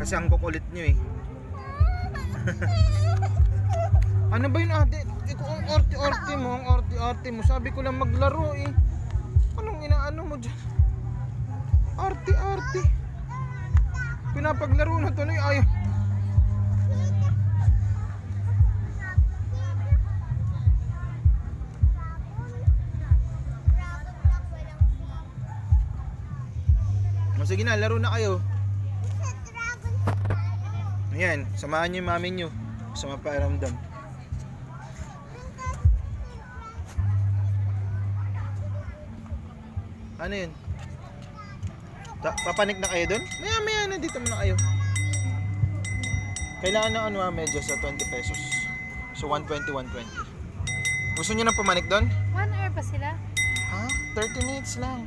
Kasi ang kukulit nyo eh. Ano ba yun ate? Ikaw ang orte-orte mo, ang orte-orte mo. Sabi ko lang maglaro eh. Anong inaano mo dyan? Arte-arte. Pinapaglaro na tuloy, ayaw. O sige na, laro na kayo. Ayan, samahan nyo yung mami nyo sa maparamdam. Ano yun? Papanik na kayo dun? Maya na, dito muna kayo. Kailangan na ano medyo sa 20 pesos. So 120, 120. Gusto nyo na pumanik dun? 1 hour ba sila? Ha? 30 minutes lang.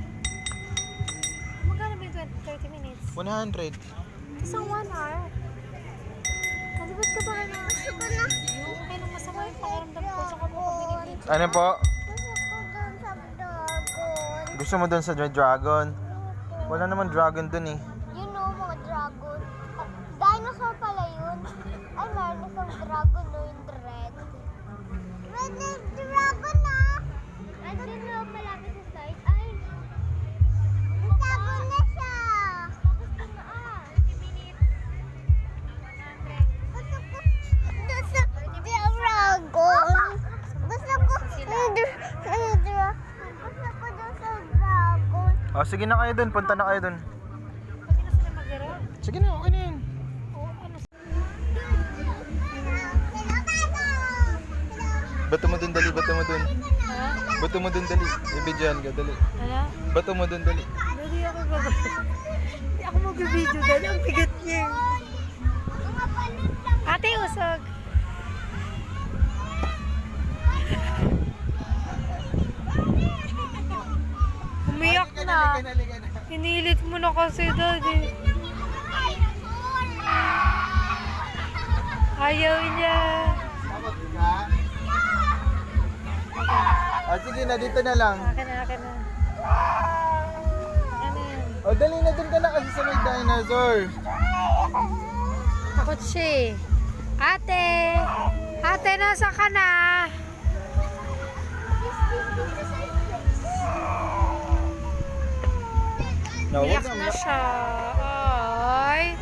Magkano ba yung 30 minutes? 100. Isang 1 hour? Malibot ka ba na? Gusto ko na. Okay nang masama yung pakiramdam ko. Saka mo kung binibidyo. Ano po? Gusto ko dun sa dragon. Gusto mo dun sa dragon? Wala naman dragon dun eh. You know, mga dragon. Dinosaur pala yun. Ay, meron isang dragon no, yung red. Red na dragon na! Andun na malapit sa side. Ay! Dragon na siya! Tapos tumaan. 30 minutes. 100. Gusto ko sa dragon. Gusto ko dun sa dragon. O sige na kayo dun, punta na kayo dun. Pwede na sila maglaro? Sige na, okay na yun. Oo, ano? Bato mo dun, dali, bato mo dun. Ha? Bato mo dun, dali. Ibidyan ka, dali. Ano? Bato mo dun, dali. Hindi ako gagawin. Hindi ako mag-video dahil ang bigat niya. Ate, usog. Umiyak na. Hinilit mo na kasi, daddy. Ayaw niya. Takot ka? Ah, sige na, dito na lang. Akin na. Akin na yan. O, dali na dun ka na kasi sa may dinosaur. Takot siya eh. Ate! Ate, nasa ka na? No, wag Iyak na siya. Ay.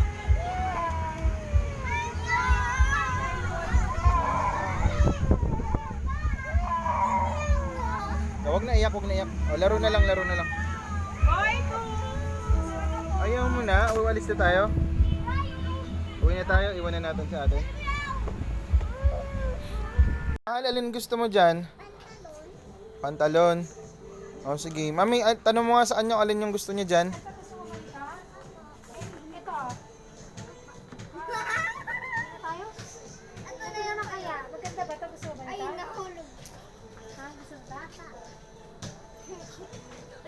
No, wag na iyak, wag na iyak. O, laro na lang, laro na lang. Ayaw mo na, uwalis na tayo. Uwi na tayo, iwan na natin sa atin. Alin gusto mo dyan? Pantalon. O sige, mami, tanong mo nga sa kanya alin yung gusto niya dyan. Ito. Tayo? Ano na yun ang kaya? Maganda ba ito? Gusto mo ba ito? Ay, nahulog. Ha? Gusto mo bata?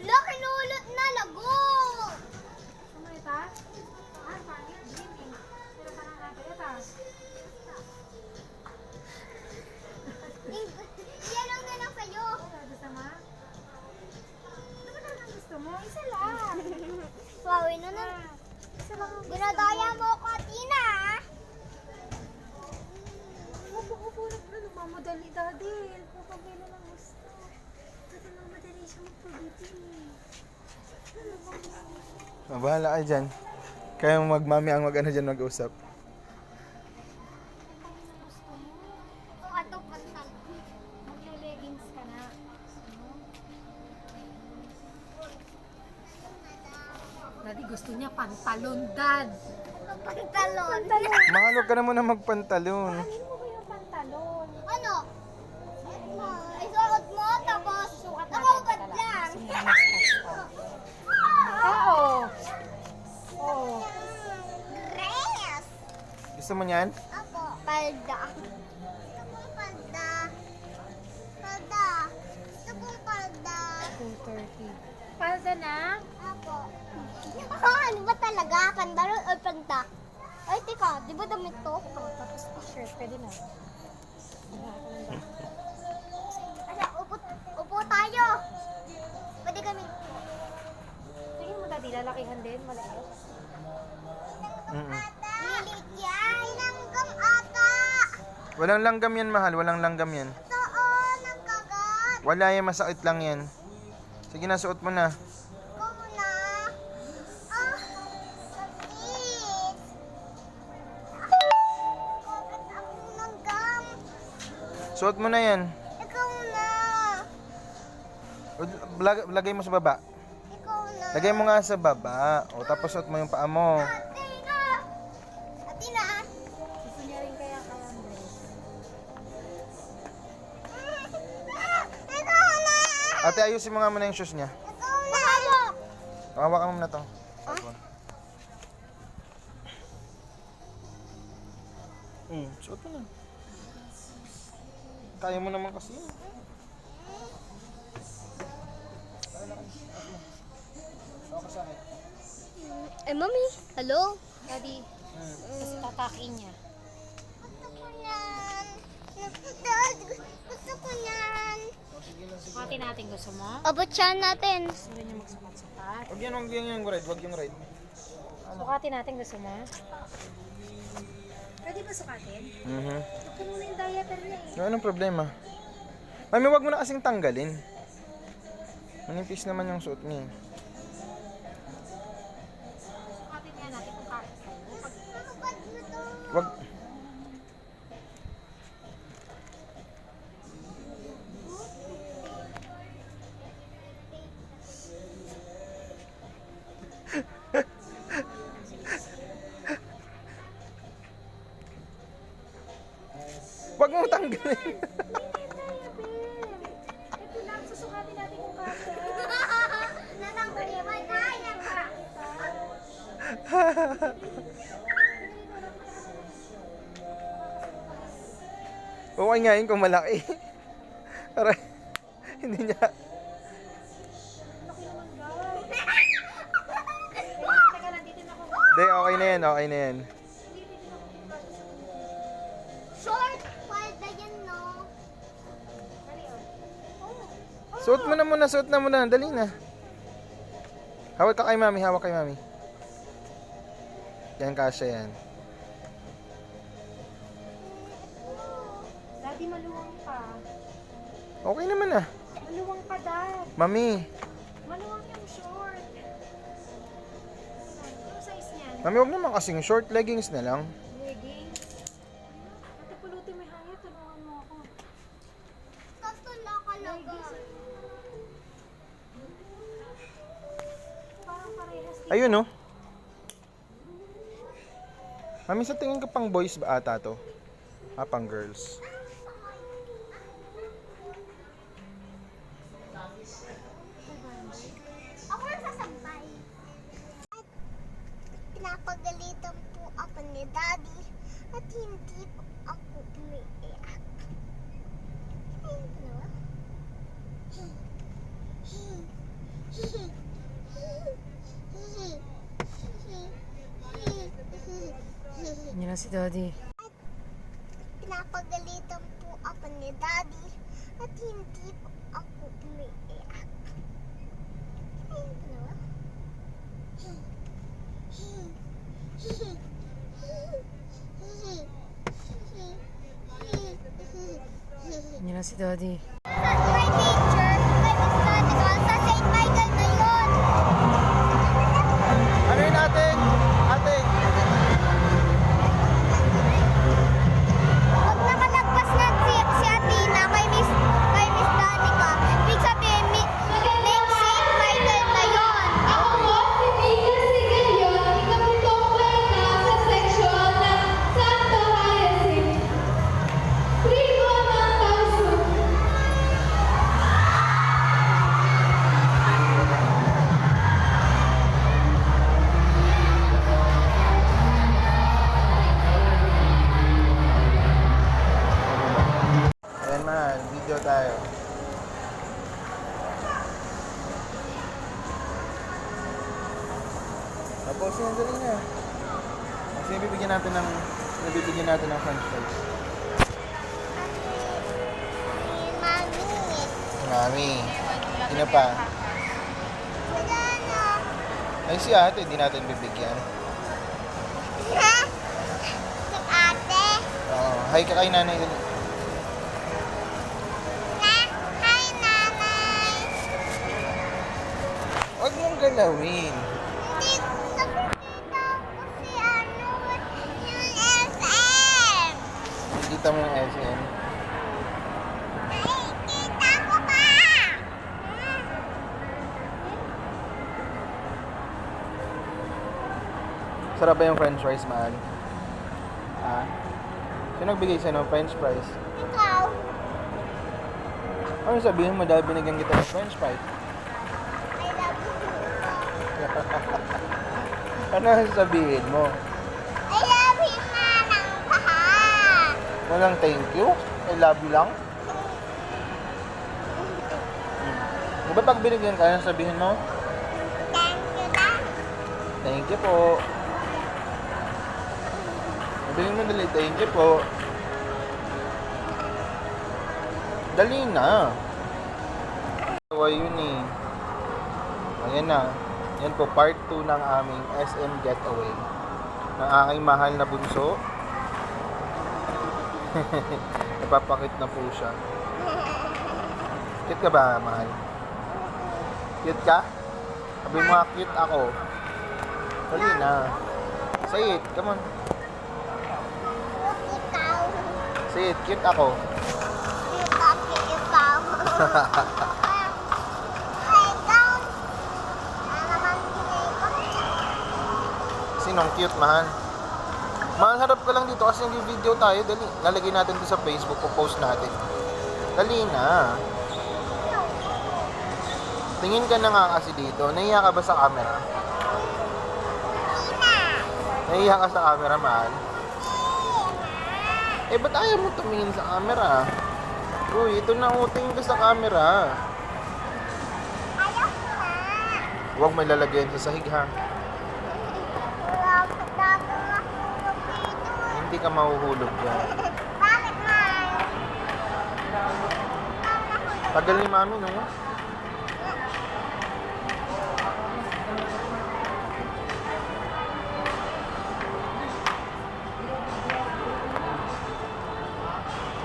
Ala, kinulot na, lago! Gusto mo ito? Ah, pangit. Green eh. Pero parang natin ito. Yan ang ganang sa'yo. Gusto mo? Ano ba talagang gusto mo? Isa lang. Wow, ino na. Isa lang ang gusto mo. Dinadaya mo ko, Tina. Upo na po. Nagmamadali daddy. Pagpagilo ng gusto. Dati mamadali siya magpagiti. Ano ba gusto? Bahala kayo dyan. Kaya magmami ang mag-ano dyan mag-usap. Ito, ato, pantal. Maglo-leggings ka na. Daddy, gusto niya pantalon, dad. Pantalon. Mahal, huwag ka na muna magpantalon. Ano mo ba yung pantalon? Ano? Isuot mo, tapos nakahubad lang. Oo. Oo. Dress. Gusto mo niyan? Apo. Palda. Gusto kong palda. Palda. Gusto kong palda. 230. Palda na? Apo. Ano ba talaga? Pantalon o palda? Ay, teka. Di ba damit to? Tapos t-shirt, pwede na. Ano, upo tayo. Pwede kami. Tingin mo daddy, lalakihan din, maliit. Mm-mm. Bata. Walang langgam yan, mahal. Walang langgam yan. Ito, nagkagat. Wala yan, masakit lang yan. Sige na, suot mo na. Ikaw na. Sakit. Nagkagat ako ng gum. Suot mo na yan. Ikaw na. Lagay mo sa baba. Ikaw na. Lagay mo nga sa baba. O, tapos suot mo yung paa mo. Ate na. Ate na. Gusto niya rin kaya kalambre. Ikaw na. Ate, ayusin mo nga muna yung shoes niya. Ikaw na. Hawakan mo muna to. Suot mo na. Kaya mo naman kasi. Mami. Hello? Daddy, kasi tatakin niya. Gusto ko yan. Dad, gusto ko yan. Sukatin natin, gusto mo? Abot siya natin. Gusto rin niya magsukat-sukat. Huwag yan yung ride. Huwag yung ride. Sukatin natin, gusto mo? Pwede ba sukatin? Ito muna yung diaper niya eh. Anong problema? Mami, huwag mo na kasing tanggalin. Manipis naman yung suot niya. Sukatin nga natin kung kaya sa'yo. Wag. Wag mo tanggalin. Ito lang, susukatin natin kung kaya. Nanangkuliwan na yan. Okay nga yun kung malaki. Para hindi niya. Teka lang, dito na ako. Hindi, okay na yan. Okay na yan. Short. Palda yan, no? Suot mo na muna. Suot na muna. Dali na. Hawak ka kay mami. Hawak kay mami. Yan, kasya yan. Daddy, maluwang ka. Okay naman ah. Maluwang ka, Dad. Mami. Maluwang yung short. Anong size niyan? Mami, huwag naman kasing short. Leggings na lang. Leggings. Ate, pulutin mo yung hangin. Tulungan mo ako. Katula ka lang. Parang parehas. Ayun oh. Mami, sa tingin ka pang boys ba ata to? Pang girls. Ako ang sasambay. At pinapagalitan po ako ni Daddy at hindi po ako umiiyak. Ano? Yan na si Daddy. Pinapagalitan po ako ni Daddy at hindi po ako umiiyak. Ano? Yan na si Daddy. My teacher, kay Miss Danica, sa St. Michael na yun. Ano yun ate? Ate? Pag nakalagpas na si Athena kay Miss Danica, ibig sabihin, next St. Michael na yun. Ako po si Nika Sigalyon, ikapitong na sa seksyon ng Santo Hyacinth. Trigo ng Tausug. Ayan man, video tayo. Tapos yun, dali na. Kasi nabibigyan natin ng french fries. Mami, Mami. Sino pa? wala na. Ay si ate, di natin bibigyan. Ha? Si ate? Oo. Hi ka kay nanay. Dali. Hi, nanay. Huwag mong galawin. Hindi, nakikita ko si ano, yung SM. Nakikita mo yung SM. Nakikita ko pa. Sarap ba yung french fries, mahal? Ha? Sino nagbigay sa'yo ng french fries? Ikaw. Ano sabihin mo dahil binigyan kita ng french fries? I love you. Ano sabihin mo? I love you, manang paha. Walang thank you? I love you lang? Di ba pag binigyan ka, ano sabihin mo? Thank you lang. Thank you po. Sabihin mo dali, thank you po. Dali na. So, yun eh. Ayan na. Yan po, part 2 ng aming SM Getaway. Ng aking mahal na bunso. Napapakit na po siya. Cute ka ba, mahal? Cute ka? Sabi mo nga, cute ako. Dali na. Say it, come on. Ikaw. Say it, cute ako. Ikaw. Ikaw. Ano naman ginagawa? Sinong cute, mahal? Mahal, harap ka lang dito kasi nag-video tayo. Dali, lalagay natin ito sa Facebook, post natin. Dali na. Tingin ka na nga kasi dito. Nahiya ka ba sa camera? Nahiya ka sa camera, mahal? Eh, ba't ayaw mo tumingin sa camera? Uy, ito na, tingin ka sa camera. Ayaw ko na. Huwag may lalagyan sa sahig, ha? Dapat mahulog dito. Hindi ka mahuhulog dyan. Bakit, mahal? Tagal ni mami, no?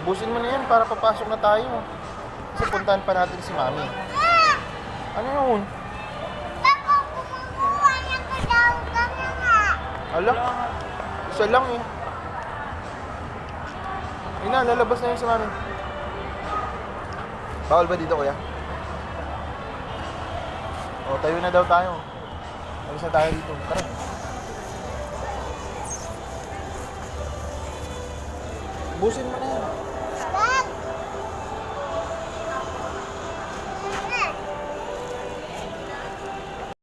Ubusin mo na yan para papasok na tayo. Kasi puntahan pa natin si mami. Ano yun? Ako kumukuha ng kadawgan na nga. Ala, isa lang eh. Yun na, lalabas na yun si mami. Bawal ba dito, kuya? O, tayo na daw tayo. Alis na tayo dito. Tara. Ubusin mo na yan.